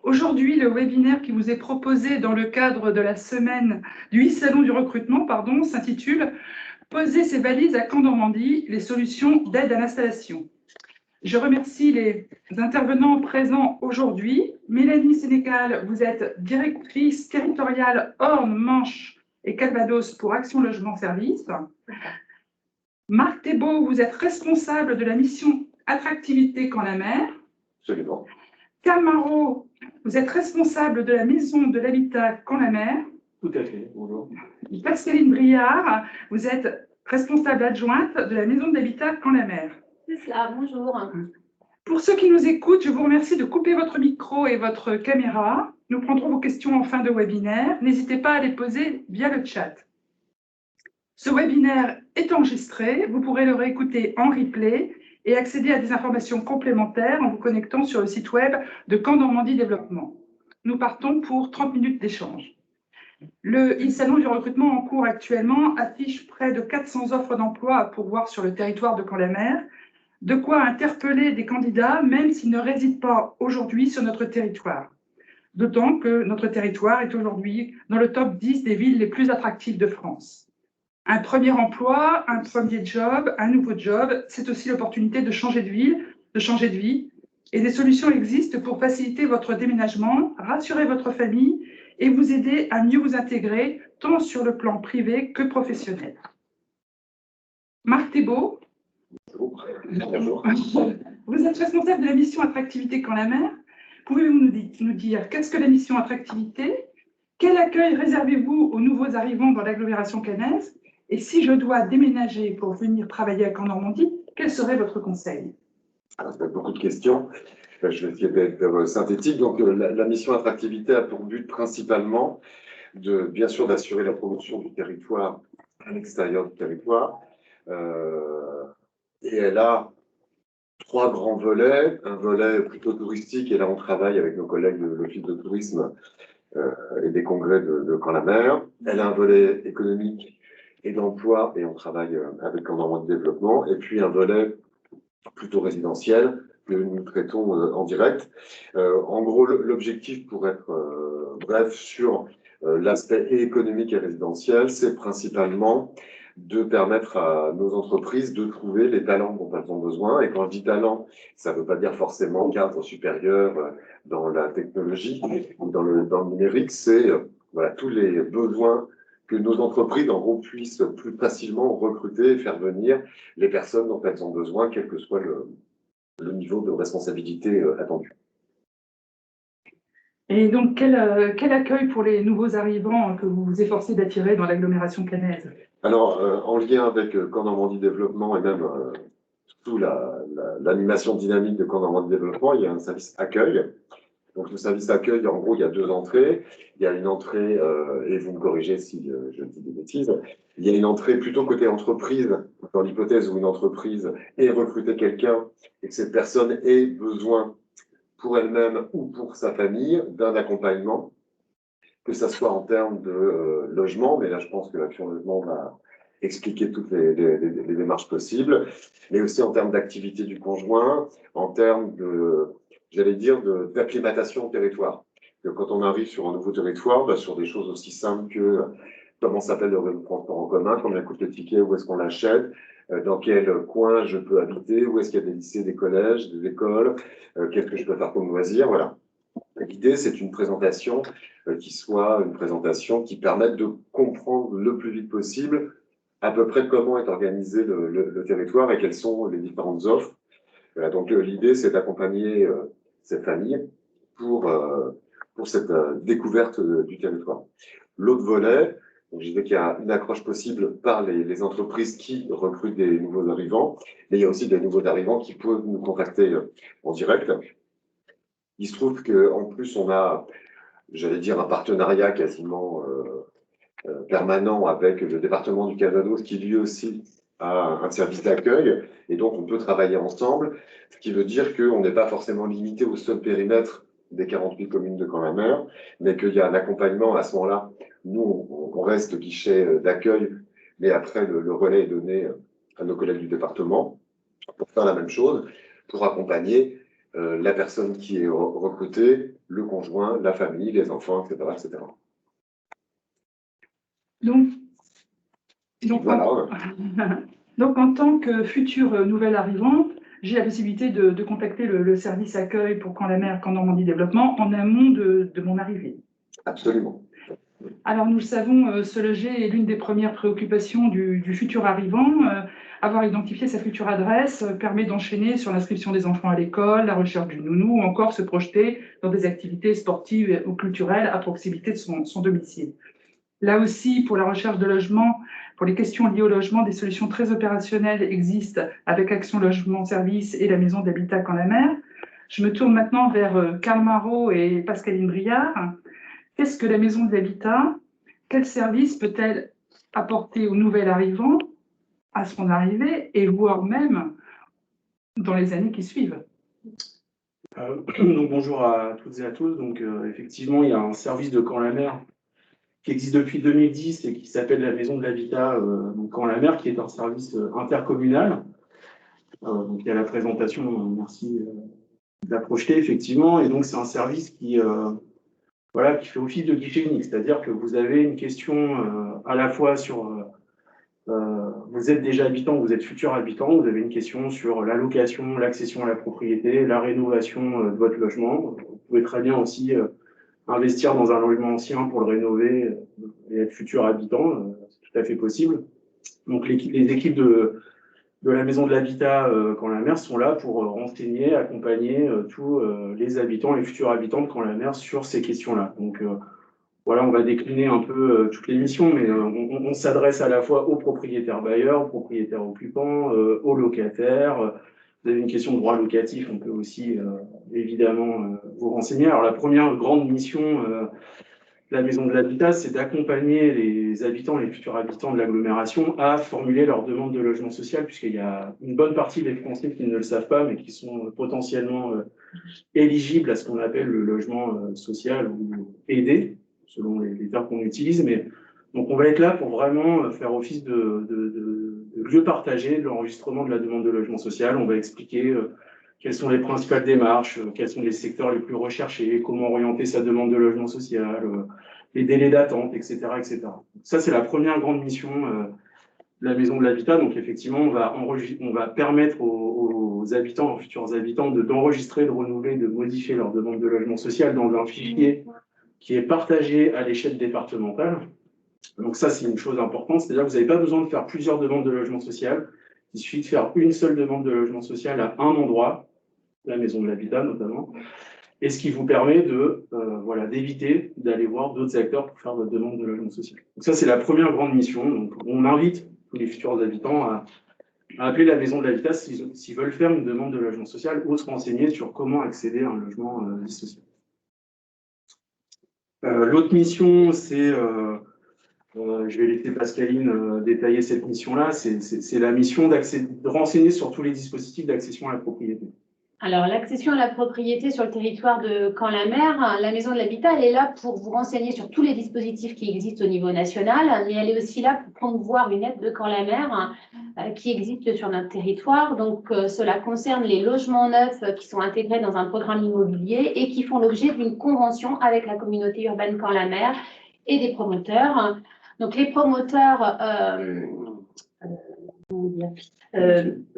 Aujourd'hui, le webinaire qui vous est proposé dans le cadre de la semaine du 8 Salon du recrutement s'intitule « Poser ses valises à Caen-Normandie, les solutions d'aide à l'installation ». Je remercie les intervenants présents aujourd'hui. Mélanie Sénécal, vous êtes directrice territoriale Orne, Manche et Calvados pour Action Logement Service. Marc Thébault, vous êtes responsable de la mission Attractivité Caen-la-Mer. Absolument. Camaro, vous êtes responsable de la maison de l'habitat Caen-la-Mer. Tout à fait, bonjour. Pascaline Briard, vous êtes responsable adjointe de la maison de l'habitat Caen-la-Mer. C'est cela, bonjour. Pour ceux qui nous écoutent, je vous remercie de couper votre micro et votre caméra. Nous prendrons vos questions en fin de webinaire. N'hésitez pas à les poser via le chat. Ce webinaire est enregistré. Vous pourrez le réécouter en replay et accéder à des informations complémentaires en vous connectant sur le site web de Caen Normandie Développement. Nous partons pour 30 minutes d'échange. Le salon du recrutement en cours actuellement affiche près de 400 offres d'emploi à pourvoir sur le territoire de Caen-la-Mer, de quoi interpeller des candidats même s'ils ne résident pas aujourd'hui sur notre territoire. D'autant que notre territoire est aujourd'hui dans le top 10 des villes les plus attractives de France. Un premier emploi, un premier job, un nouveau job, c'est aussi l'opportunité de changer de ville, de changer de vie. Et des solutions existent pour faciliter votre déménagement, rassurer votre famille et vous aider à mieux vous intégrer, tant sur le plan privé que professionnel. Marc Thébault, Bonjour. vous êtes responsable de la mission Attractivité Caen-la-Mer. Pouvez-vous nous dire qu'est-ce que la mission Attractivité? Quel accueil réservez-vous aux nouveaux arrivants dans l'agglomération caennaise? Et si je dois déménager pour venir travailler à Caen-Normandie, quel serait votre conseil? Alors, il y a beaucoup de questions. Je vais essayer d'être synthétique. Donc, la mission Attractivité a pour but principalement bien sûr, d'assurer la promotion du territoire à l'extérieur du territoire. Et elle a trois grands volets. Un volet plutôt touristique, et là, on travaille avec nos collègues de l'Office de tourisme et des congrès de Caen-la-Mer. Elle a un volet économique et d'emploi, et on travaille avec Caen Normandie Développement. Et puis, un volet plutôt résidentiel que nous traitons en direct. En gros, l'objectif, pour être bref, sur l'aspect économique et résidentiel, c'est principalement de permettre à nos entreprises de trouver les talents dont elles ont besoin. Et quand je dis talent, ça ne veut pas dire forcément cadre supérieur dans la technologie ou dans le numérique, c'est voilà, tous les besoins que nos entreprises, en gros, puissent plus facilement recruter et faire venir les personnes dont elles ont besoin, quel que soit le niveau de responsabilité attendu. Et donc, quel accueil pour les nouveaux arrivants que vous vous efforcez d'attirer dans l'agglomération caennaise? Alors, en lien avec Caen Normandie Développement et même sous l'animation dynamique de Caen Normandie Développement, il y a un service accueil. Donc, le service accueil, en gros, il y a deux entrées. Il y a une entrée, et vous me corrigez si je dis des bêtises, il y a une entrée plutôt côté entreprise, dans l'hypothèse où une entreprise ait recruté quelqu'un et que cette personne ait besoin pour elle-même ou pour sa famille d'un accompagnement, que ça soit en termes de logement, mais là, je pense que l'Action Logement va expliquer toutes les démarches possibles, mais aussi en termes d'activité du conjoint, en termes j'allais dire, d'acclimatation au territoire. Que quand on arrive sur un nouveau territoire, bah, sur des choses aussi simples que comment s'appelle le transport en commun, combien coûte le ticket, où est-ce qu'on l'achète, dans quel coin je peux habiter, où est-ce qu'il y a des lycées, des collèges, des écoles, qu'est-ce que je peux faire comme loisir, voilà. L'idée, c'est une présentation qui soit une présentation qui permette de comprendre le plus vite possible à peu près comment est organisé le territoire et quelles sont les différentes offres. Voilà, donc l'idée, c'est d'accompagner cette famille pour cette découverte du territoire. L'autre volet, donc je disais qu'il y a une accroche possible par les entreprises qui recrutent des nouveaux arrivants, mais il y a aussi des nouveaux arrivants qui peuvent nous contacter en direct. Il se trouve qu'en plus, on a, j'allais dire, un partenariat quasiment permanent avec le département du Calvados, qui lui aussi a un service d'accueil, et donc on peut travailler ensemble, ce qui veut dire qu'on n'est pas forcément limité au seul périmètre des 48 communes de Caen-la-Mer, mais qu'il y a un accompagnement à ce moment-là. Nous, on reste guichet d'accueil, mais après, le relais est donné à nos collègues du département pour faire la même chose, pour accompagner la personne qui est recrutée, le conjoint, la famille, les enfants, etc. etc. Donc, voilà. Donc, en tant que future nouvelle arrivante, j'ai la possibilité de contacter le service accueil pour Camp la Mer, Camp Normandie Développement, en amont de mon arrivée. Absolument. Alors, nous le savons, se loger est l'une des premières préoccupations du futur arrivant. Avoir identifié sa future adresse permet d'enchaîner sur l'inscription des enfants à l'école, la recherche du nounou, ou encore se projeter dans des activités sportives ou culturelles à proximité de son domicile. Là aussi, pour la recherche de logement, pour les questions liées au logement, des solutions très opérationnelles existent avec Action Logement Service et la Maison d'Habitat Camp la Mer. Je me tourne maintenant vers Karl Marot et Pascaline Briard. Qu'est-ce que la Maison de l'Habitat? Quel service peut-elle apporter au nouvel arrivant à son arrivée et voire même dans les années qui suivent? Donc bonjour à toutes et à tous. Donc effectivement, il y a un service de Camp la Mer qui existe depuis 2010 et qui s'appelle la Maison de l'Habitat Camp la Mer, qui est un service intercommunal. Donc il y a la présentation, merci de la projeter effectivement. Et donc c'est un service qui fait office de guichet unique, c'est-à-dire que vous avez une question à la fois sur vous êtes déjà habitant, vous êtes futur habitant, vous avez une question sur la location, l'accession à la propriété, la rénovation de votre logement. Vous pouvez très bien aussi investir dans un logement ancien pour le rénover et être futur habitant, c'est tout à fait possible. Donc les équipes de la Maison de l'Habitat Camp la Mer sont là pour renseigner, accompagner tous les habitants, les futurs habitants de Camp la Mer sur ces questions-là. Donc voilà, on va décliner un peu toutes les missions, mais on s'adresse à la fois aux propriétaires bailleurs, aux propriétaires occupants, aux locataires. Vous avez une question de droit locatif, on peut aussi évidemment vous renseigner. Alors la première grande mission de la Maison de l'Habitat, c'est d'accompagner les habitants, les futurs habitants de l'agglomération à formuler leur demande de logement social, puisqu'il y a une bonne partie des Français qui ne le savent pas, mais qui sont potentiellement éligibles à ce qu'on appelle le logement social ou aidé, selon les termes qu'on utilise. Mais donc on va être là pour vraiment faire office de lieu partagé de l'enregistrement de la demande de logement social. On va expliquer quelles sont les principales démarches, quels sont les secteurs les plus recherchés, comment orienter sa demande de logement social, les délais d'attente, etc., etc. Ça, c'est la première grande mission de la Maison de l'Habitat. Donc effectivement, on va permettre aux habitants, aux futurs habitants, d'enregistrer, de renouveler, de modifier leur demande de logement social dans un fichier qui est partagé à l'échelle départementale. Donc ça, c'est une chose importante, c'est-à-dire que vous n'avez pas besoin de faire plusieurs demandes de logement social. Il suffit de faire une seule demande de logement social à un endroit, la Maison de l'Habitat notamment, et ce qui vous permet d'éviter d'aller voir d'autres acteurs pour faire votre demande de logement social. Donc ça, c'est la première grande mission. Donc on invite tous les futurs habitants à appeler la Maison de l'Habitat s'ils veulent faire une demande de logement social ou se renseigner sur comment accéder à un logement dit social. L'autre mission, c'est, je vais laisser Pascaline détailler cette mission-là, c'est la mission de renseigner sur tous les dispositifs d'accession à la propriété. Alors, l'accession à la propriété sur le territoire de Camp la Mer, la Maison de l'Habitat, elle est là pour vous renseigner sur tous les dispositifs qui existent au niveau national, mais elle est aussi là pour promouvoir une aide de Camp la Mer qui existe sur notre territoire. Donc, cela concerne les logements neufs qui sont intégrés dans un programme immobilier et qui font l'objet d'une convention avec la communauté urbaine Camp la Mer et des promoteurs. Donc, les promoteurs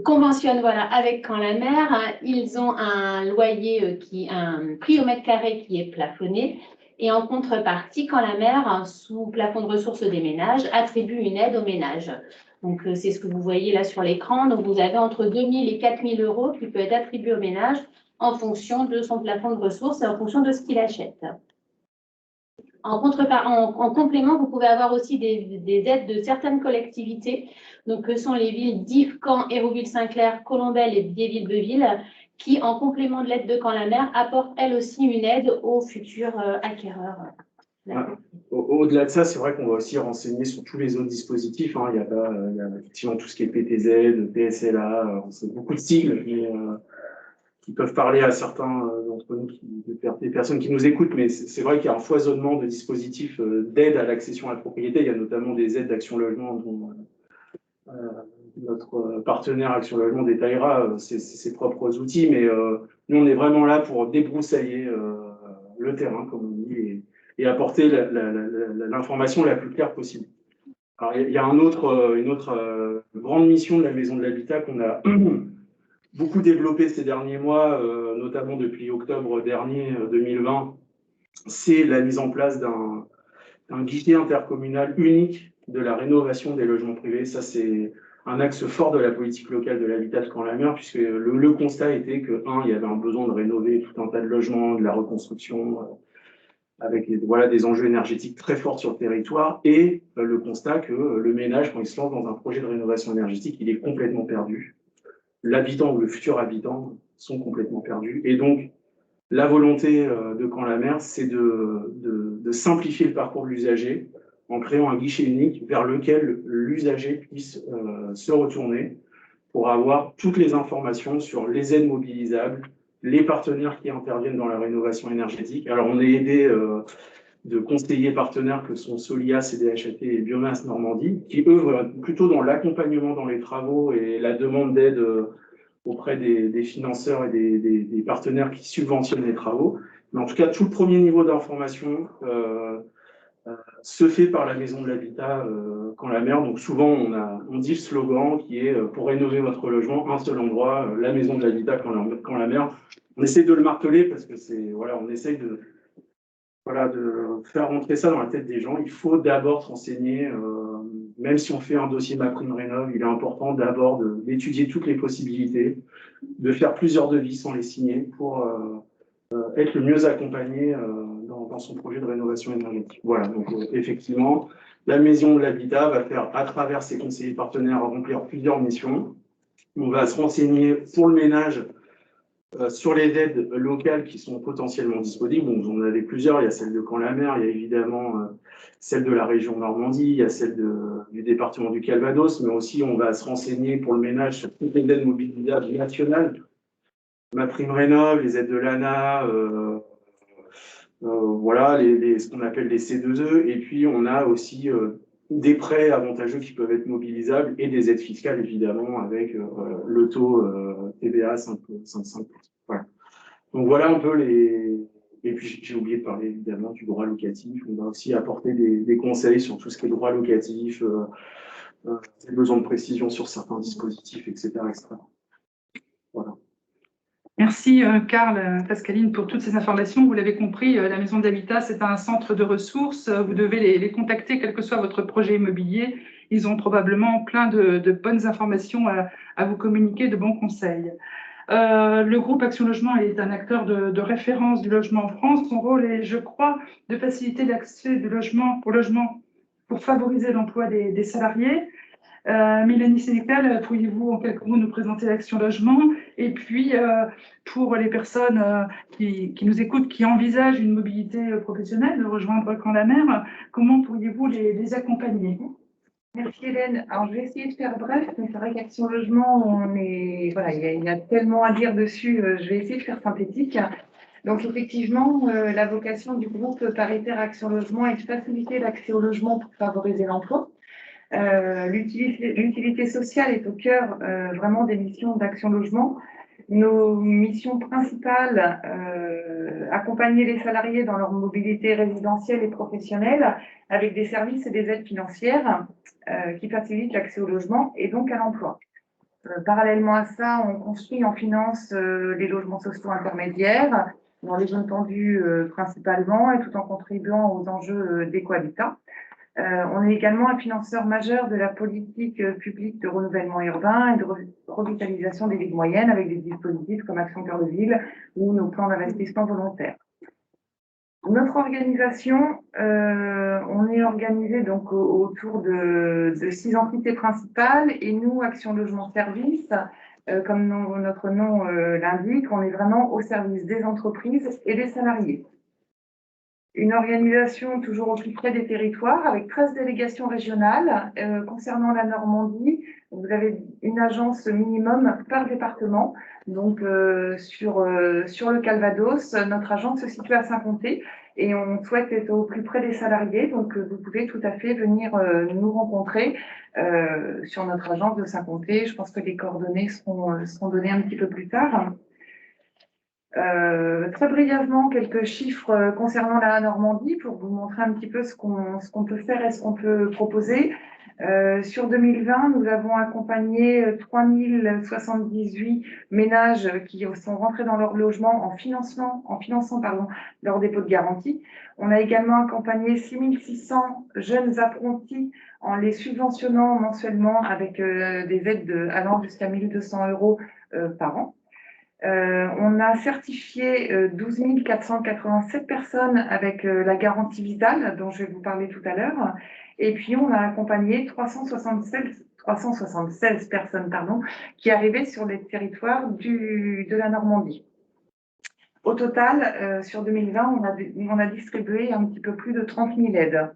conventionnent avec Camp la Mer. Ils ont un loyer un prix au mètre carré qui est plafonné. Et en contrepartie, Camp la Mer, sous plafond de ressources des ménages, attribue une aide aux ménages. Donc, c'est ce que vous voyez là sur l'écran. Donc, vous avez entre 2 000 et 4 000 euros qui peut être attribué au ménage en fonction de son plafond de ressources et en fonction de ce qu'il achète. En complément, vous pouvez avoir aussi des aides de certaines collectivités, donc que sont les villes d'Yves, Caen, Hérouville-Saint-Clair, Colombelles et Biéville-Beuville, qui, en complément de l'aide de Camp la Mer, apportent elles aussi une aide aux futurs acquéreurs. Au-delà de ça, c'est vrai qu'on va aussi renseigner sur tous les autres dispositifs. Il y a effectivement tout ce qui est PTZ, PSLA, c'est beaucoup de sigles qui peuvent parler à certains d'entre nous, des personnes qui nous écoutent, mais c'est vrai qu'il y a un foisonnement de dispositifs d'aide à l'accession à la propriété. Il y a notamment des aides d'action logement notre partenaire Action Logement détaillera ses propres outils, mais nous, on est vraiment là pour débroussailler le terrain, comme on dit, et apporter l'information la plus claire possible. Alors, il y a une autre grande mission de la Maison de l'Habitat qu'on a beaucoup développée ces derniers mois, notamment depuis octobre dernier 2020, c'est la mise en place d'un guichet intercommunal unique de la rénovation des logements privés. Ça, c'est un axe fort de la politique locale de l'habitat de Caen-la-Mer, puisque le constat était que, il y avait un besoin de rénover tout un tas de logements, de la reconstruction, avec des enjeux énergétiques très forts sur le territoire, et le constat que le ménage, quand il se lance dans un projet de rénovation énergétique, il est complètement perdu. L'habitant ou le futur habitant sont complètement perdus. Et donc, la volonté de Caen-la-Mer, c'est de simplifier le parcours de l'usager en créant un guichet unique vers lequel l'usager puisse se retourner pour avoir toutes les informations sur les aides mobilisables, les partenaires qui interviennent dans la rénovation énergétique. Alors, on est aidé de conseillers partenaires que sont Solia, CDHAT et Biomasse Normandie, qui œuvrent plutôt dans l'accompagnement dans les travaux et la demande d'aide auprès des financeurs et des partenaires qui subventionnent les travaux. Mais en tout cas, tout le premier niveau d'information se fait par la Maison de l'Habitat Caen-la-Mer. Donc souvent, on dit le slogan qui est pour rénover votre logement, un seul endroit, la Maison de l'Habitat Caen-la-Mer. On essaie de le marteler parce que on essaie de faire rentrer ça dans la tête des gens. Il faut d'abord se renseigner, même si on fait un dossier MaPrimeRénov', il est important d'abord d'étudier toutes les possibilités, de faire plusieurs devis sans les signer pour être le mieux accompagné dans son projet de rénovation énergétique. Voilà, donc effectivement, la Maison de l'Habitat va faire, à travers ses conseillers partenaires, remplir plusieurs missions. On va se renseigner pour le ménage sur les aides locales qui sont potentiellement disponibles. Donc, on en avait plusieurs. Il y a celle de Caen-la-Mer, il y a évidemment celle de la région Normandie, il y a celle du département du Calvados, mais aussi on va se renseigner pour le ménage sur toutes les aides mobilisables nationales. MaPrimeRénov', les aides de l'ANA, ce qu'on appelle les C2E, et puis on a aussi des prêts avantageux qui peuvent être mobilisables et des aides fiscales évidemment avec le taux TVA 5,5%. Voilà. Donc voilà un peu et puis j'ai oublié de parler évidemment du droit locatif. On va aussi apporter des conseils sur tout ce qui est droit locatif, des besoins de précision sur certains dispositifs, etc. Voilà. Merci Karl, Pascaline, pour toutes ces informations. Vous l'avez compris, la Maison d'Habitat, c'est un centre de ressources. Vous devez les contacter, quel que soit votre projet immobilier. Ils ont probablement plein de bonnes informations à vous communiquer, de bons conseils. Le groupe Action Logement est un acteur de référence du logement en France. Son rôle est, je crois, de faciliter l'accès au logement pour favoriser l'emploi des salariés. Mélanie Sénécal, pourriez-vous en quelques mots nous présenter l'Action Logement? Et puis, pour les personnes qui nous écoutent, qui envisagent une mobilité professionnelle, de rejoindre Caen-la-Mer, comment pourriez-vous les accompagner? Merci Hélène. Alors je vais essayer de faire bref, mais c'est vrai qu'Action Logement, il y a tellement à dire dessus, je vais essayer de faire synthétique. Donc effectivement, la vocation du groupe paritaire Action Logement est de faciliter l'accès au logement pour favoriser l'emploi. L'utilité sociale est au cœur vraiment des missions d'Action Logement. Nos missions principales, accompagner les salariés dans leur mobilité résidentielle et professionnelle avec des services et des aides financières qui facilitent l'accès au logement et donc à l'emploi. Parallèlement à ça, on construit en finance les logements sociaux intermédiaires dans les zones tendues principalement et tout en contribuant aux enjeux d'écohabitat. On est également un financeur majeur de la politique publique de renouvellement urbain et de revitalisation des villes moyennes avec des dispositifs comme Action Cœur de Ville ou nos plans d'investissement volontaires. Notre organisation, on est organisé donc autour de 6 entités principales et nous, Action Logement Service, comme notre nom l'indique, on est vraiment au service des entreprises et des salariés. Une organisation toujours au plus près des territoires avec 13 délégations régionales. Concernant la Normandie, vous avez une agence minimum par département. Donc sur le Calvados, notre agence se situe à Saint-Comté et on souhaite être au plus près des salariés. Donc, vous pouvez tout à fait venir nous rencontrer sur notre agence de Saint-Comté. Je pense que les coordonnées seront données un petit peu plus tard. Très brièvement, quelques chiffres concernant la Normandie pour vous montrer un petit peu ce qu'on peut faire et ce qu'on peut proposer. Sur 2020, nous avons accompagné 3078 ménages qui sont rentrés dans leur logement en finançant leur dépôt de garantie. On a également accompagné 6600 jeunes apprentis en les subventionnant mensuellement avec des aides allant jusqu'à 1200 € par an. On a certifié 12 487 personnes avec la garantie vitale dont je vais vous parler tout à l'heure. Et puis, on a accompagné 376 personnes qui arrivaient sur les territoires de la Normandie. Au total, sur 2020, on a distribué un petit peu plus de 30 000 aides.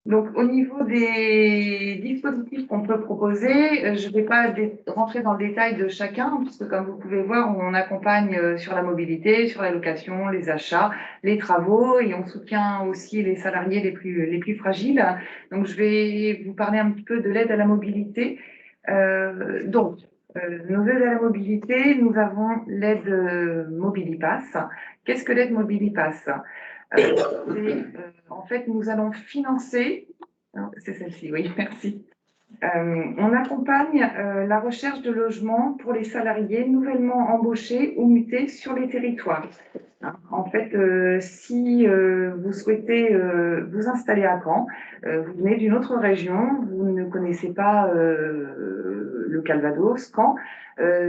Donc, au niveau des dispositifs qu'on peut proposer, je ne vais pas rentrer dans le détail de chacun, puisque comme vous pouvez voir, on accompagne sur la mobilité, sur la location, les achats, les travaux, et on soutient aussi les salariés les plus fragiles. Donc, je vais vous parler un petit peu de l'aide à la mobilité. Nos aides à la mobilité, nous avons l'aide Mobilipass. Qu'est-ce que l'aide Mobilipass ? En fait, nous allons financer, c'est celle-ci, oui, merci. On accompagne la recherche de logement pour les salariés nouvellement embauchés ou mutés sur les territoires. En fait, si vous souhaitez vous installer à Caen, vous venez d'une autre région, vous ne connaissez pas le Calvados, Caen,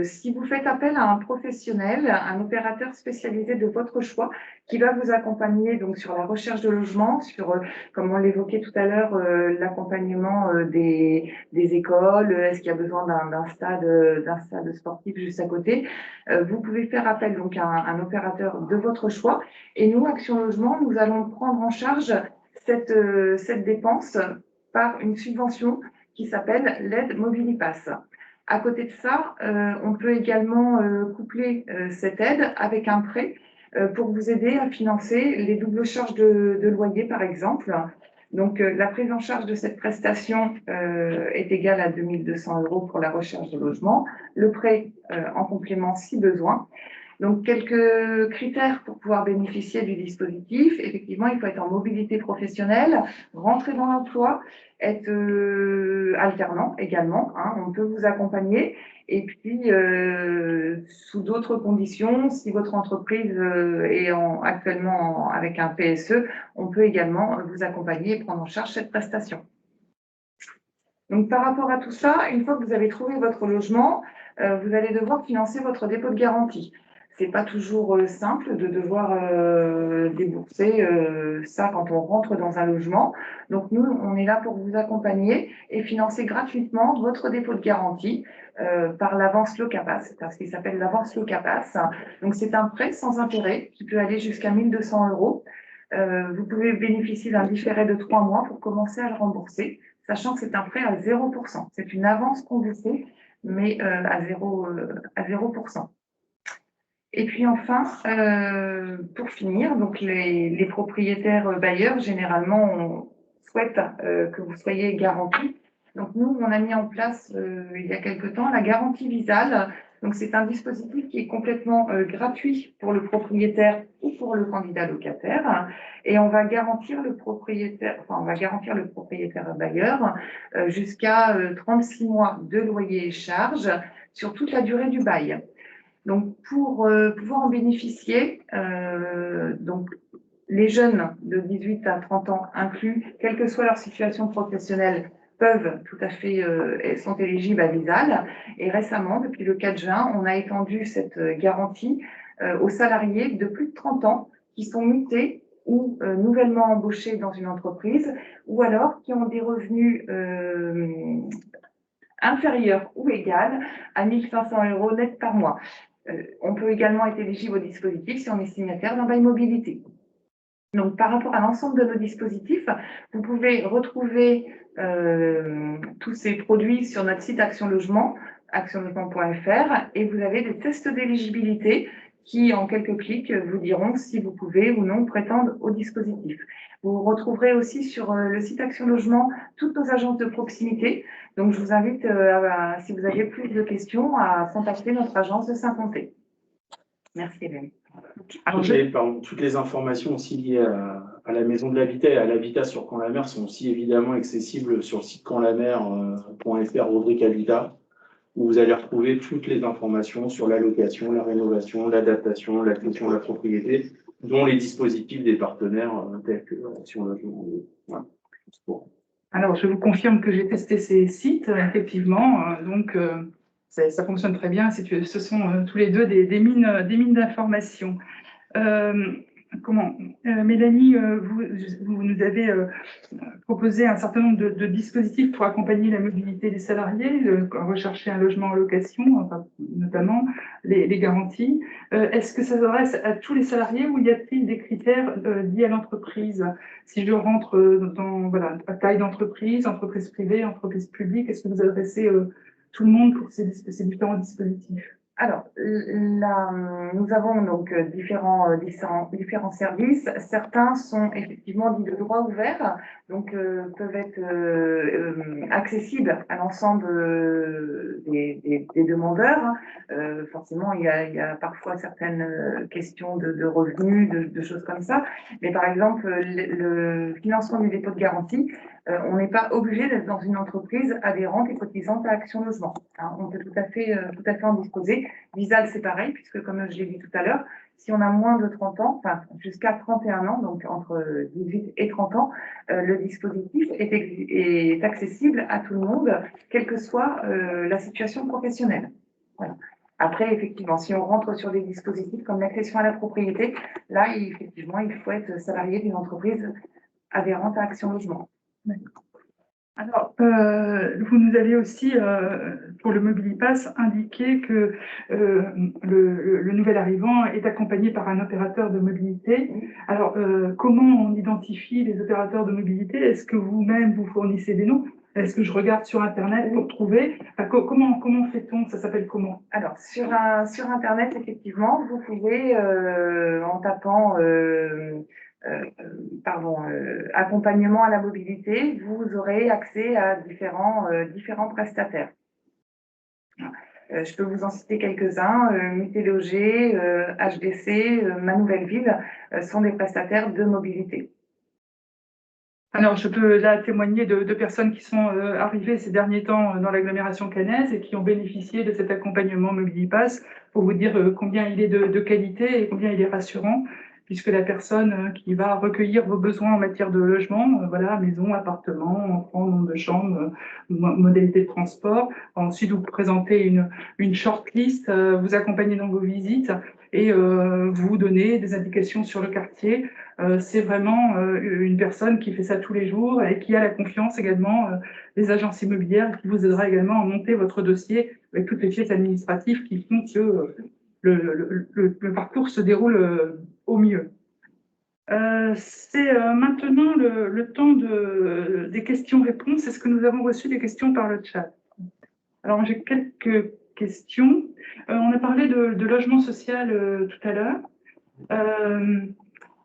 si vous faites appel à un professionnel, un opérateur spécialisé de votre choix, qui va vous accompagner donc sur la recherche de logement, sur, comme on l'évoquait tout à l'heure, l'accompagnement des écoles, est-ce qu'il y a besoin d'un stade sportif juste à côté. Vous pouvez faire appel donc à un opérateur de votre choix. Et nous, Action Logement, nous allons prendre en charge cette dépense par une subvention qui s'appelle l'aide Mobilipass. À côté de ça, on peut également coupler cette aide avec un prêt pour vous aider à financer les doubles charges de loyer, par exemple. Donc, la prise en charge de cette prestation est égale à 2 200 € pour la recherche de logement. Le prêt en complément si besoin. Donc, quelques critères pour pouvoir bénéficier du dispositif. Effectivement, il faut être en mobilité professionnelle, rentrer dans l'emploi, être alternant également. On peut vous accompagner. Et puis, sous d'autres conditions, si votre entreprise est actuellement avec un PSE, on peut également vous accompagner et prendre en charge cette prestation. Donc, par rapport à tout ça, une fois que vous avez trouvé votre logement, vous allez devoir financer votre dépôt de garantie. C'est pas toujours simple de devoir débourser ça quand on rentre dans un logement. Donc, nous, on est là pour vous accompagner et financer gratuitement votre dépôt de garantie par l'avance Locapass, c'est ce qui s'appelle l'avance Locapass. Donc, c'est un prêt sans intérêt qui peut aller jusqu'à 1 200 €. Vous pouvez bénéficier d'un différé de 3 mois pour commencer à le rembourser, sachant que c'est un prêt à 0%. C'est une avance qu'on vous fait, mais à 0%. Et puis enfin, pour finir, donc les propriétaires bailleurs, généralement, on souhaite que vous soyez garantis. Donc nous, on a mis en place il y a quelque temps la garantie Visale. Donc c'est un dispositif qui est complètement gratuit pour le propriétaire ou pour le candidat locataire. Et on va garantir le propriétaire, bailleur jusqu'à 36 mois de loyer et charges sur toute la durée du bail. Donc, pour pouvoir en bénéficier, donc, les jeunes de 18 à 30 ans inclus, quelle que soit leur situation professionnelle, peuvent tout à fait, sont éligibles à Visale. Et récemment, depuis le 4 juin, on a étendu cette garantie aux salariés de plus de 30 ans qui sont mutés ou nouvellement embauchés dans une entreprise, ou alors qui ont des revenus inférieurs ou égaux à 1 500 € net par mois. On peut également être éligible au dispositif si on est signataire d'un bail mobilité. Donc, par rapport à l'ensemble de nos dispositifs, vous pouvez retrouver tous ces produits sur notre site Action Logement, actionlogement.fr, et vous avez des tests d'éligibilité qui, en quelques clics, vous diront si vous pouvez ou non prétendre au dispositif. Vous retrouverez aussi sur le site Action Logement toutes nos agences de proximité. Donc, je vous invite, si vous avez plus de questions, à contacter notre agence de Saint-Ponté. Merci, Hélène. Alors, Toutes les informations aussi liées à la maison de l'habitat et à l'habitat sur Camp-la-Mer sont aussi évidemment accessibles sur le site campslamer.fr rubrique habitat, où vous allez retrouver toutes les informations sur la location, la rénovation, l'adaptation, l'accession à la propriété, dont les dispositifs des partenaires tels que Action Logement. Voilà. alors, je vous confirme que j'ai testé ces sites, effectivement, donc ça fonctionne très bien. Ce sont tous les deux des mines d'informations. Mélanie, vous nous avez proposé un certain nombre de dispositifs pour accompagner la mobilité des salariés, rechercher un logement en location, enfin, notamment les garanties. Est-ce que ça s'adresse à tous les salariés ou y a-t-il des critères liés à l'entreprise? Si je rentre dans la taille d'entreprise, entreprise privée, entreprise publique, est-ce que vous adressez tout le monde pour ces différents dispositifs? Alors, nous avons donc différents services. Certains sont effectivement dits de droit ouvert, donc peuvent être accessibles à l'ensemble des demandeurs. Forcément, il y a parfois certaines questions de revenus, de choses comme ça. Mais par exemple, le financement du dépôt de garantie, on n'est pas obligé d'être dans une entreprise adhérente et cotisante à Action Logement. Hein, on peut tout à fait en disposer. Visal, c'est pareil, puisque comme je l'ai dit tout à l'heure, si on a moins de 30 ans, enfin jusqu'à 31 ans, donc entre 18 et 30 ans, le dispositif est accessible à tout le monde, quelle que soit la situation professionnelle. Voilà. Après, effectivement, si on rentre sur des dispositifs comme l'accession à la propriété, là, effectivement, il faut être salarié d'une entreprise adhérente à Action Logement. Alors, vous nous avez aussi, pour le Mobilipass, indiqué que le nouvel arrivant est accompagné par un opérateur de mobilité. Alors, comment on identifie les opérateurs de mobilité? Est-ce que vous-même, vous fournissez des noms? Est-ce que je regarde sur Internet pour trouver? Comment fait-on? Ça s'appelle comment? Alors, sur Internet, effectivement, vous pouvez, en tapant accompagnement à la mobilité, vous aurez accès à différents prestataires. Je peux vous en citer quelques-uns. Muté-Logé, HDC, Ma Nouvelle Ville sont des prestataires de mobilité. Alors, je peux là témoigner de personnes qui sont arrivées ces derniers temps dans l'agglomération caennaise et qui ont bénéficié de cet accompagnement Mobilipass pour vous dire combien il est de qualité et combien il est rassurant, puisque la personne qui va recueillir vos besoins en matière de logement, maison, appartement, enfant, nombre de chambres, modalité de transport, ensuite vous présentez une shortlist, vous accompagnez dans vos visites et vous donnez des indications sur le quartier. C'est vraiment une personne qui fait ça tous les jours et qui a la confiance également des agences immobilières, qui vous aidera également à monter votre dossier avec toutes les pièces administratives qui font que le parcours se déroule au mieux. C'est maintenant le temps des questions-réponses. Est-ce que nous avons reçu des questions par le chat? Alors, j'ai quelques questions. On a parlé de logement social tout à l'heure.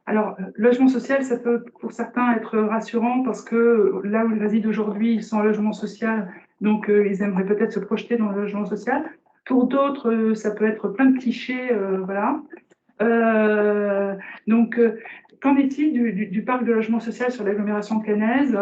Alors, logement social, ça peut pour certains être rassurant parce que là où ils résident aujourd'hui, ils sont en logement social, donc ils aimeraient peut-être se projeter dans le logement social. Pour d'autres, ça peut être plein de clichés, voilà. Donc, qu'en est-il du parc de logement social sur l'agglomération caennaise?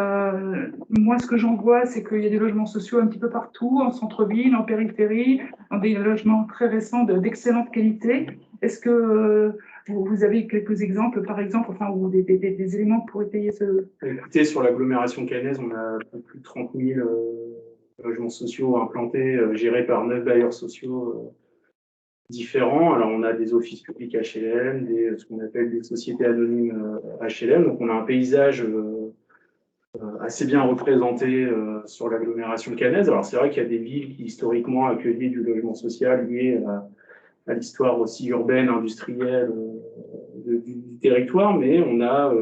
Moi, ce que j'en vois, c'est qu'il y a des logements sociaux un petit peu partout, en centre-ville, en périphérie, dans des logements très récents d'excellente qualité. Est-ce que vous avez quelques exemples, par exemple, ou des éléments pour étayer ce... Écoutez, sur l'agglomération caennaise, on a plus de 30 000 logements sociaux implantés, gérés par 9 bailleurs sociaux différents. Alors, on a des offices publics HLM, ce qu'on appelle des sociétés anonymes HLM. Donc, on a un paysage assez bien représenté sur l'agglomération caennaise. Alors, c'est vrai qu'il y a des villes qui, historiquement, accueillaient du logement social lié à l'histoire aussi urbaine, industrielle du territoire, mais on a,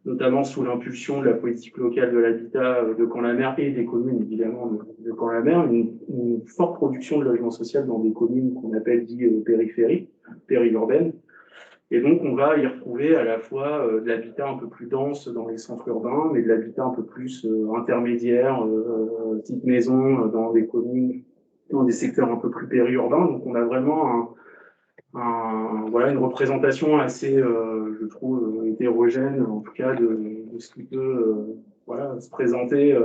notamment sous l'impulsion de la politique locale de l'habitat de Camp-la-Mer et des communes, évidemment, de Camp-la-Mer, une forte production de logement social dans des communes qu'on appelle dites périphériques. périurbaines. Et donc, on va y retrouver à la fois de l'habitat un peu plus dense dans les centres urbains, mais de l'habitat un peu plus intermédiaire, type maison, dans des communes, dans des secteurs un peu plus périurbains. Donc, on a vraiment voilà, une représentation assez, je trouve, hétérogène, en tout cas, de ce qui peut voilà, se présenter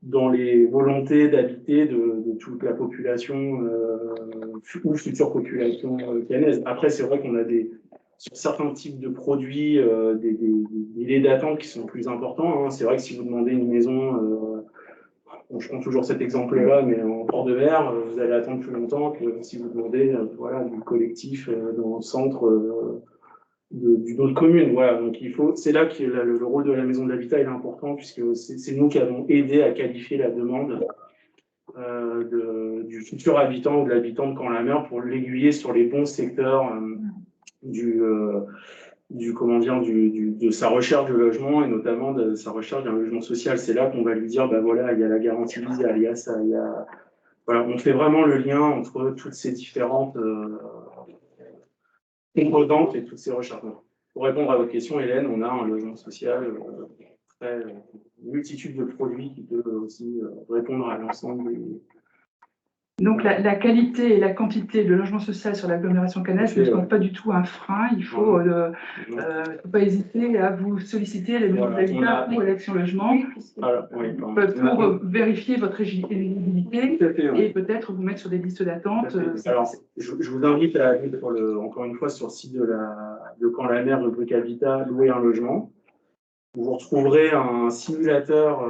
dans les volontés d'habiter de toute la population ou future population caennaise. Après, c'est vrai qu'on a sur certains types de produits des délais d'attente qui sont plus importants. Hein. C'est vrai que si vous demandez une maison, je prends toujours cet exemple-là, mais en port de mer, vous allez attendre plus longtemps que si vous demandez voilà, du collectif dans le centre d'une autre commune. Voilà. Donc c'est là que le rôle de la maison de l'habitat est important, puisque c'est nous qui avons aidé à qualifier la demande du futur habitant ou de l'habitant de Caen-la-Mer pour l'aiguiller sur les bons secteurs comment dire, de sa recherche de logement et notamment de sa recherche d'un logement social. C'est là qu'on va lui dire, bah voilà, il y a la garantie visa, il y a ça, il y a... Voilà, on fait vraiment le lien entre toutes ces différentes composantes et toutes ces recherches. Pour répondre à votre question, Hélène, on a un logement social une multitude de produits qui peuvent aussi répondre à l'ensemble des... Donc la qualité et la quantité de logement social sur l'agglomération caennaise ne sont pas du tout un frein. Il ne faut pas hésiter à vous solliciter les maisons d'habitat ou à l'Action Logement pour vérifier votre éligibilité et peut-être vous mettre sur des listes d'attente. Alors, je vous invite à aller encore une fois sur le site de Caen-la-Mer, rubrique Habitat, louer un logement. Vous retrouverez un simulateur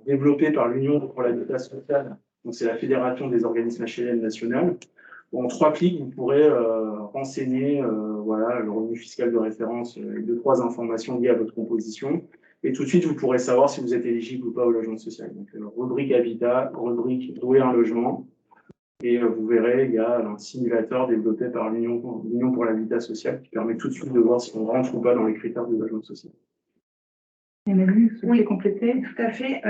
développé par l'Union pour l'habitat social. Donc, c'est la Fédération des organismes HLM nationales. En 3 clics, vous pourrez renseigner voilà, le revenu fiscal de référence et 2-3 informations liées à votre composition. Et tout de suite, vous pourrez savoir si vous êtes éligible ou pas au logement social. Donc, rubrique Habitat, rubrique Louer un logement. Et vous verrez, il y a un simulateur développé par l'Union pour l'habitat social qui permet tout de suite de voir si on rentre ou pas dans les critères du logement social. Oui, compléter. Tout à fait.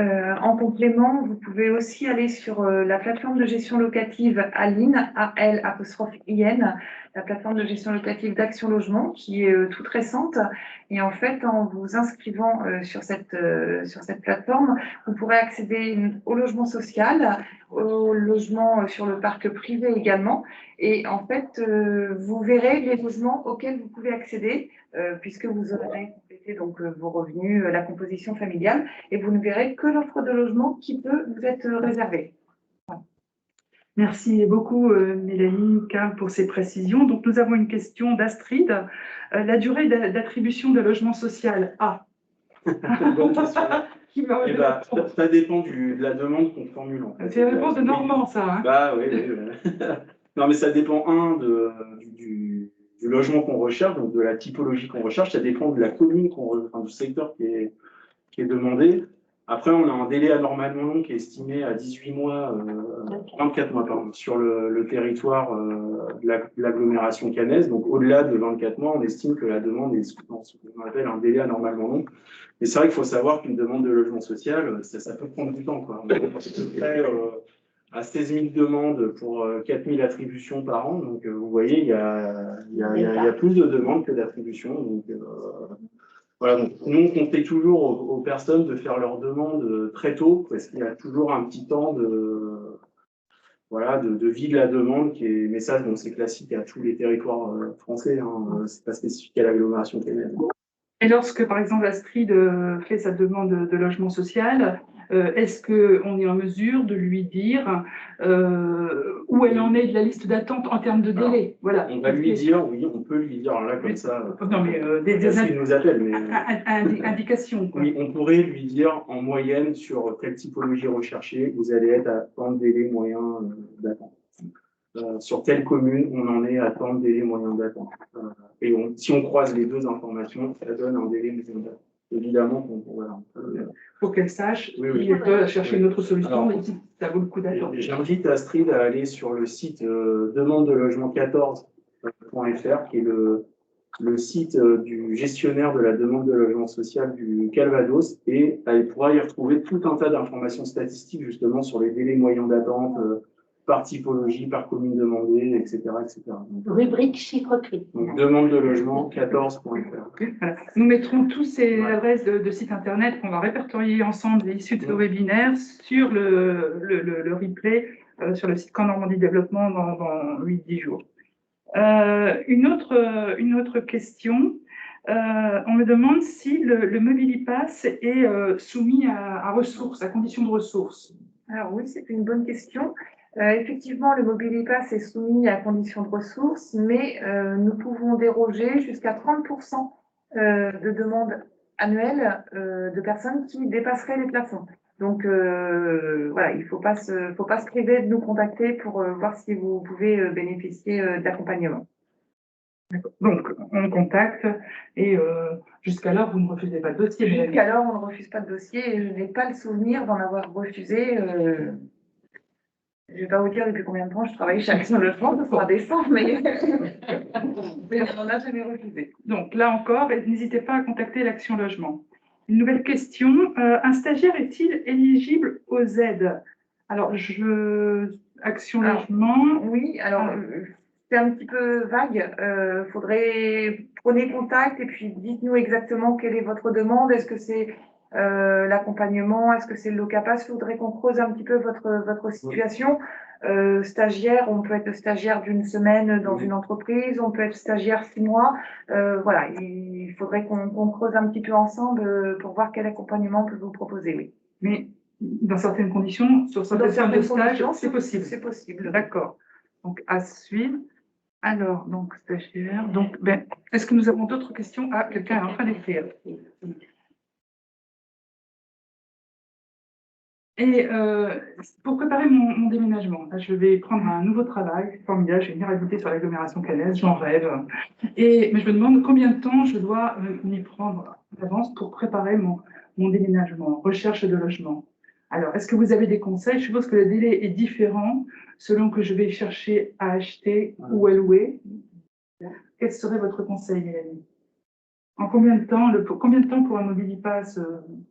En complément, vous pouvez aussi aller sur la plateforme de gestion locative ALIN, A-L'-I-N, la plateforme de gestion locative d'Action Logement, qui est toute récente. Et en fait, en vous inscrivant sur cette plateforme, vous pourrez accéder au logement social, au logement sur le parc privé également. Et en fait, vous verrez les logements auxquels vous pouvez accéder, puisque vous aurez complété donc vos revenus, la composition familiale, et vous ne verrez que l'offre de logement qui peut vous être réservée. Voilà. Merci beaucoup Mélanie Carl pour ces précisions. Donc nous avons une question d'Astrid. La durée d'attribution de logement social A. Bonne question. Ça dépend de la demande qu'on formule. En fait. C'est la réponse de Normand, ça. Hein. Bah oui. Non, mais ça dépend du logement qu'on recherche, donc de la typologie qu'on recherche. Ça dépend de la commune du secteur qui est demandé. Après, on a un délai anormalement long qui est estimé à 18 mois, 24 mois pardon, sur le territoire de l'agglomération caennaise. Donc, au-delà de 24 mois, on estime que la demande est ce qu'on appelle un délai anormalement long. Mais c'est vrai qu'il faut savoir qu'une demande de logement social, ça peut prendre du temps. Quoi. On est à peu près à 16 000 demandes pour 4 000 attributions par an. Donc, vous voyez, il y a plus de demandes que d'attributions. Donc, voilà, donc nous, on conseille toujours aux personnes de faire leurs demandes très tôt, parce qu'il y a toujours un petit temps de vie de la demande, mais ça, bon, c'est classique à tous les territoires français, hein, c'est pas spécifique à l'agglomération caennaise. Et lorsque, par exemple, Astrid fait sa demande de logement social, est-ce qu'on est en mesure de lui dire où elle en est de la liste d'attente en termes de délai? Alors, voilà. On va lui dire, oui, on peut lui dire, là, comme ça. Non, mais nous appelle, mais indications. Quoi. Oui, on pourrait lui dire, en moyenne, sur quelle typologie recherchée, vous allez être à tant de délai moyen d'attente. Sur telle commune, on en est à tant de délai moyen d'attente. Et si on croise les deux informations, ça donne un délai moyen d'attente. Évidemment, pour qu'elle sache qu'il peut chercher une autre solution, mais ça vaut le coup d'attendre. J'invite Astrid à aller sur le site demande de logement 14.fr, qui est le site du gestionnaire de la demande de logement social du Calvados, et elle pourra y retrouver tout un tas d'informations statistiques justement sur les délais moyens d'attente, par typologie, par commune demandée, etc. etc. Donc, Rubrique chiffre clé. donc, demande de logement 14.fr. Voilà. Nous mettrons tous ces Ouais. adresses de sites internet qu'on va répertorier ensemble issues de ce Ouais. webinaire sur le replay sur le site Camp Normandie Développement dans 8-10 jours. Une autre question. On me demande si le Mobilipass est soumis à ressources, à conditions de ressources. Alors oui, c'est une bonne question. Effectivement, le Mobilipass est soumis à conditions de ressources, mais nous pouvons déroger jusqu'à 30% de demandes annuelles de personnes qui dépasseraient les plafonds. Donc voilà, il ne faut pas se priver de nous contacter pour voir si vous pouvez bénéficier d'accompagnement. Donc, on contacte et jusqu'alors, vous ne refusez pas de dossier. Jusqu'alors, on ne refuse pas de dossier et je n'ai pas le souvenir d'en avoir refusé. Je ne vais pas vous dire depuis combien de temps je travaille chez Action Logement, ce sera décent, mais on n'en a jamais refusé. Donc là encore, n'hésitez pas à contacter l'Action Logement. Une nouvelle question, un stagiaire est-il éligible aux aides? Alors, Action Logement. Oui, alors c'est un petit peu vague. Prenez contact et puis dites-nous exactement quelle est votre demande. Est-ce que c'est l'accompagnement? Est-ce que c'est le Locapass? Il faudrait qu'on creuse un petit peu votre situation. Stagiaire, on peut être stagiaire d'une semaine dans une entreprise, on peut être stagiaire 6 mois. Voilà, il faudrait qu'on creuse un petit peu ensemble pour voir quel accompagnement on peut vous proposer. Oui. Mais dans certaines conditions, sur certaines formes de stage, c'est possible. C'est possible. D'accord. Donc, à suivre. Alors, donc, stagiaire. Donc, est-ce que nous avons d'autres questions? Ah, quelqu'un est en train d'écrire. Et pour préparer mon déménagement, là, je vais prendre un nouveau travail formidable. Je vais venir habiter sur l'agglomération caennaise, j'en rêve. Mais je me demande combien de temps je dois m'y prendre d'avance pour préparer mon déménagement, recherche de logement. Alors, est-ce que vous avez des conseils? Je suppose que le délai est différent selon que je vais chercher à acheter ou à louer. Quel serait votre conseil, Mélanie? En combien de temps pour un Mobilipass?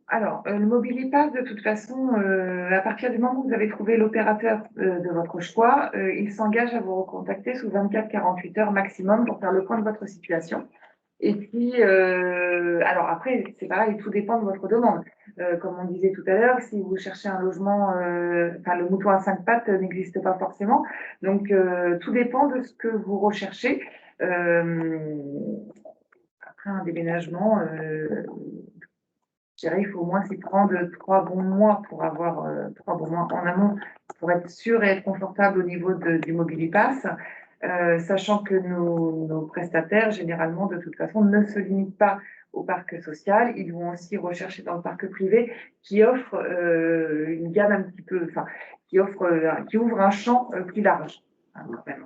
Alors, le Mobilipass, de toute façon, à partir du moment où vous avez trouvé l'opérateur de votre choix, il s'engage à vous recontacter sous 24-48 heures maximum pour faire le point de votre situation. Et puis, alors après, c'est pareil, tout dépend de votre demande. Comme on disait tout à l'heure, si vous cherchez un logement, le mouton à 5 pattes n'existe pas forcément. Donc, tout dépend de ce que vous recherchez. Après un déménagement, je dirais, il faut au moins s'y prendre 3 bons mois pour avoir 3 bons mois en amont pour être sûr et être confortable au niveau du Mobilipass, sachant que nos prestataires, généralement, de toute façon, ne se limitent pas au parc social. Ils vont aussi rechercher dans le parc privé qui offre une gamme un petit peu, enfin, qui ouvre un champ plus large, hein, quand même.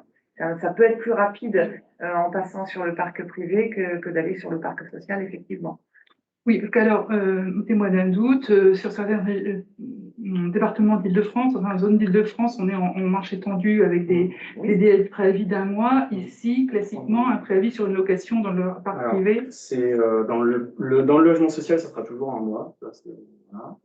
Ça peut être plus rapide en passant sur le parc privé que d'aller sur le parc social, effectivement. Oui, parce qu'alors, mettez-moi d'un doute, sur certains départements d'Île-de-France, enfin, zone d'Île-de-France, on est en marche étendue avec des délais de préavis d'1 mois. Ici, classiquement, un préavis sur une location dans le parc privé. C'est dans le logement social, ça sera toujours 1 mois. Voilà.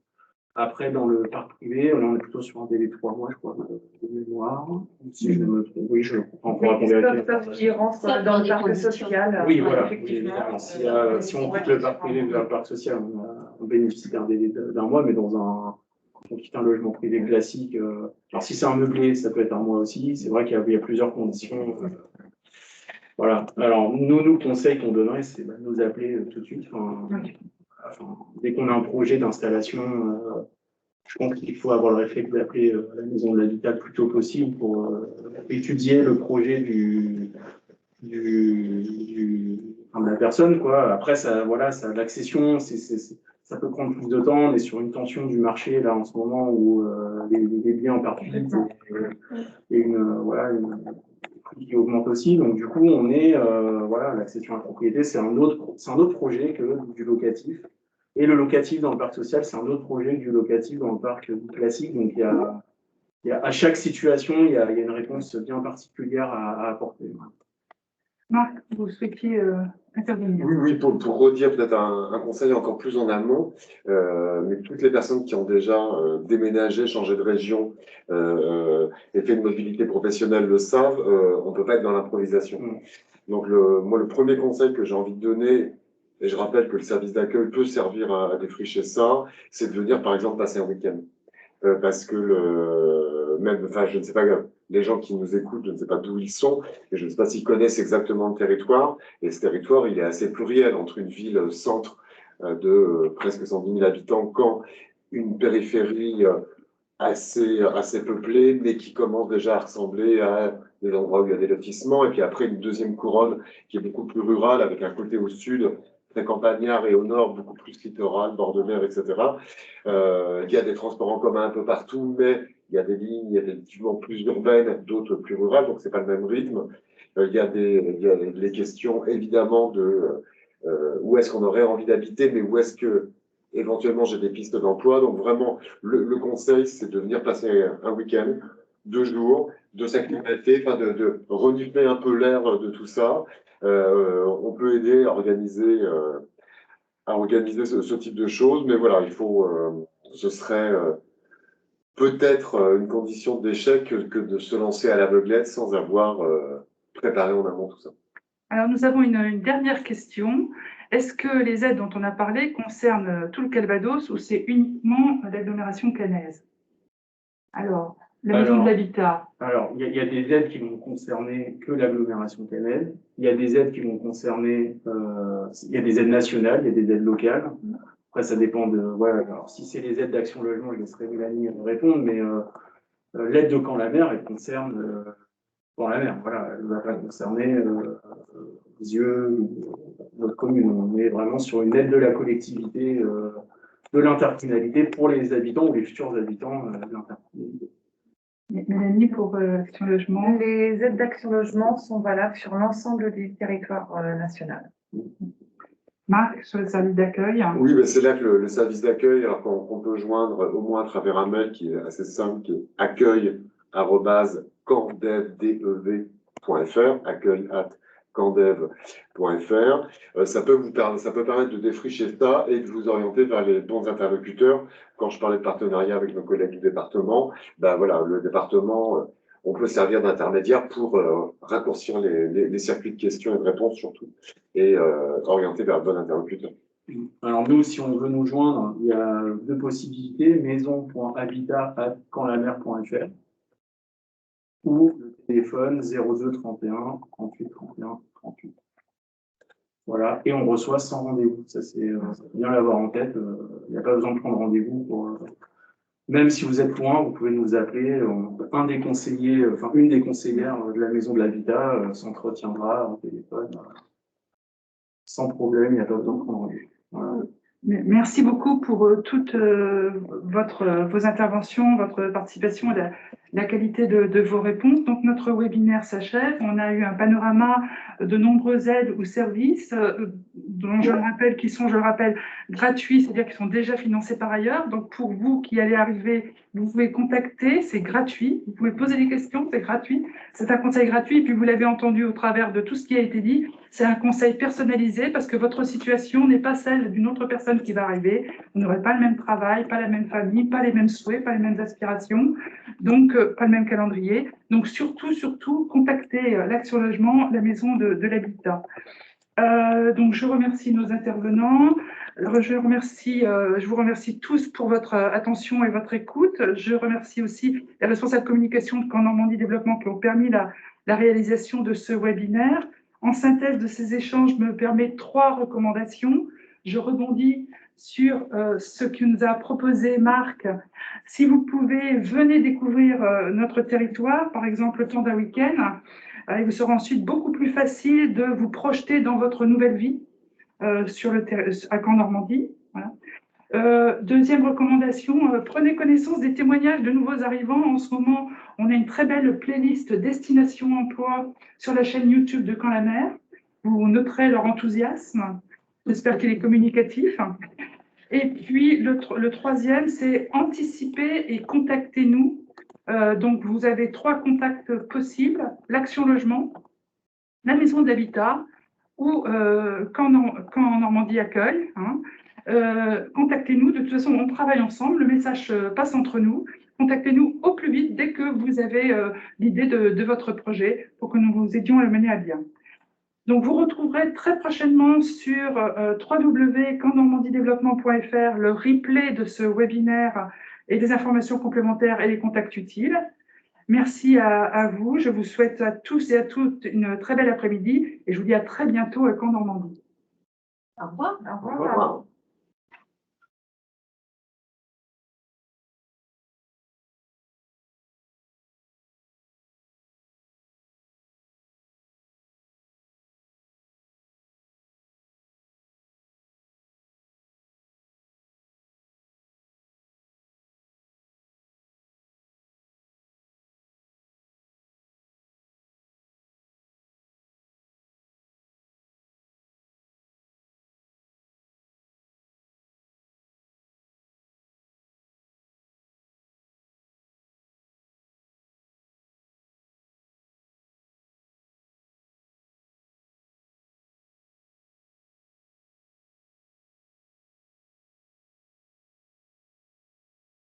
Après, dans le parc privé, on est plutôt sur un délai de 3 mois, je crois, de mémoire. Si je me trompe, oui, je comprends. On pourra vérifier. Qui rentre dans le parc social. Oui, voilà. Effectivement. Si on quitte le parc privé vers le parc social, on bénéficie d'un délai d'1 mois, mais quand on quitte un logement privé classique, alors si c'est un meublé, ça peut être 1 mois aussi. C'est vrai qu'il y a plusieurs conditions. Voilà. Alors, nous, le conseil qu'on donnerait, c'est de nous appeler tout de suite. Dès qu'on a un projet d'installation, je pense qu'il faut avoir le réflexe d'appeler la maison de l'habitat le plus tôt possible pour étudier le projet de la personne, quoi. Après, l'accession, ça peut prendre plus de temps. On est sur une tension du marché là en ce moment où les biens en particulier et une prix qui augmente aussi. Donc du coup, on est l'accession à la propriété, c'est un autre projet que du locatif. Et le locatif dans le parc social, c'est un autre projet que du locatif dans le parc classique. Donc à chaque situation, il y a une réponse bien particulière à apporter. Marc, vous souhaitiez intervenir? Oui, pour redire peut-être un conseil encore plus en amont, mais toutes les personnes qui ont déjà déménagé, changé de région et fait une mobilité professionnelle le savent, on ne peut pas être dans l'improvisation. Donc moi, le premier conseil que j'ai envie de donner, et je rappelle que le service d'accueil peut servir à défricher ça, c'est de venir par exemple passer un week-end. Parce que même, enfin, je ne sais pas, les gens qui nous écoutent, je ne sais pas d'où ils sont, et je ne sais pas s'ils connaissent exactement le territoire. Et ce territoire, il est assez pluriel entre une ville centre de presque 110 000 habitants, quand une périphérie assez peuplée, mais qui commence déjà à ressembler à des endroits où il y a des lotissements, et puis après une deuxième couronne qui est beaucoup plus rurale, avec un côté au sud très campagnard et au nord beaucoup plus littoral, bord de mer, etc. Il y a des transports en commun un peu partout, mais il y a des lignes effectivement plus urbaines, d'autres plus rurales, donc c'est pas le même rythme. Il y a les questions évidemment de où est-ce qu'on aurait envie d'habiter, mais où est-ce que éventuellement j'ai des pistes d'emploi. Donc vraiment, le conseil, c'est de venir passer un week-end, 2 jours, de s'acclimater, enfin de renifler un peu l'air de tout ça. On peut aider à organiser ce type de choses, mais voilà, ce serait peut-être une condition d'échec que de se lancer à l'aveuglette sans avoir préparé en amont tout ça. Alors, nous avons une dernière question. Est-ce que les aides dont on a parlé concernent tout le Calvados ou c'est uniquement l'agglomération caennaise? Alors, la maison de l'habitat. Alors, il y a des aides qui vont concerner que l'agglomération caennaise. Il y a des aides qui vont concerner, il y a des aides nationales, il y a des aides locales. Après, ça dépend de, ouais, alors si c'est les aides d'Action Logement, je laisserai Mélanie répondre, mais l'aide de Camp-la-Mer, elle concerne Camp-la-Mer. Voilà, elle va pas concerner Lisieux, notre commune. On est vraiment sur une aide de la collectivité, de l'intercommunalité pour les habitants ou les futurs habitants de l'intercommunalité. Mélanie, pour Action Logement. Les aides d'Action Logement sont valables sur l'ensemble du territoire national. Marc, sur le service d'accueil. Oui, mais c'est là que le service d'accueil, alors qu'on peut joindre au moins à travers un mail qui est assez simple, qui est accueil@candev.fr, accueil@candev.fr. Ça peut permettre de défricher ça et de vous orienter vers les bons interlocuteurs. Quand je parlais de partenariat avec nos collègues du département, ben voilà, le département, on peut servir d'intermédiaire pour raccourcir les circuits de questions et de réponses surtout, et orienter vers le bon interlocuteur. Alors nous, si on veut nous joindre, il y a 2 possibilités, maison.habitat@canlamer.fr ou le téléphone 02 31 38 31 38. Voilà, et on reçoit sans rendez-vous. Ça, c'est bien l'avoir en tête. Il n'y a pas besoin de prendre rendez-vous pour. Même si vous êtes loin, vous pouvez nous appeler. Une des conseillères de la maison de l'habitat s'entretiendra au téléphone. Sans problème, il n'y a pas besoin de prendre rendez-vous. Voilà. Merci beaucoup pour toutes vos interventions, votre participation et la qualité de vos réponses. Donc, notre webinaire s'achève. On a eu un panorama de nombreuses aides ou services dont je le rappelle, gratuits, c'est-à-dire qui sont déjà financés par ailleurs. Donc, pour vous qui allez arriver, vous pouvez contacter, c'est gratuit. Vous pouvez poser des questions, c'est gratuit. C'est un conseil gratuit. Et puis, vous l'avez entendu au travers de tout ce qui a été dit. C'est un conseil personnalisé parce que votre situation n'est pas celle d'une autre personne qui va arriver. Vous n'aurez pas le même travail, pas la même famille, pas les mêmes souhaits, pas les mêmes aspirations, donc pas le même calendrier. Donc surtout, contactez l'Action Logement, la maison de l'habitat. Donc je remercie nos intervenants. Je vous remercie tous pour votre attention et votre écoute. Je remercie aussi les responsables communication de Camp Normandie Développement qui ont permis la réalisation de ce webinaire. En synthèse de ces échanges, me permet 3 recommandations. Je rebondis sur ce que nous a proposé Marc. Si vous pouvez, venez découvrir notre territoire, par exemple le temps d'un week-end. Il vous sera ensuite beaucoup plus facile de vous projeter dans votre nouvelle vie à Camp Normandie. Voilà. Deuxième recommandation, prenez connaissance des témoignages de nouveaux arrivants. En ce moment, on a une très belle playlist Destination Emploi sur la chaîne YouTube de Camp-la-Mer. Vous noterez leur enthousiasme. J'espère qu'il est communicatif. Et puis, le troisième, c'est anticiper et contactez-nous. Donc, vous avez 3 contacts possibles. L'Action Logement, la Maison de l'Habitat ou Camp Normandie Accueil. Hein. Contactez-nous, de toute façon on travaille ensemble, le message passe entre nous. Contactez-nous au plus vite dès que vous avez l'idée de votre projet pour que nous vous aidions à le mener à bien. Donc vous retrouverez très prochainement sur www.campnormandiedéveloppement.fr le replay de ce webinaire et des informations complémentaires et les contacts utiles. Merci à vous, je vous souhaite à tous et à toutes une très belle après-midi et je vous dis à très bientôt à Camp Normandie. Au revoir. Au Au revoir. revoir.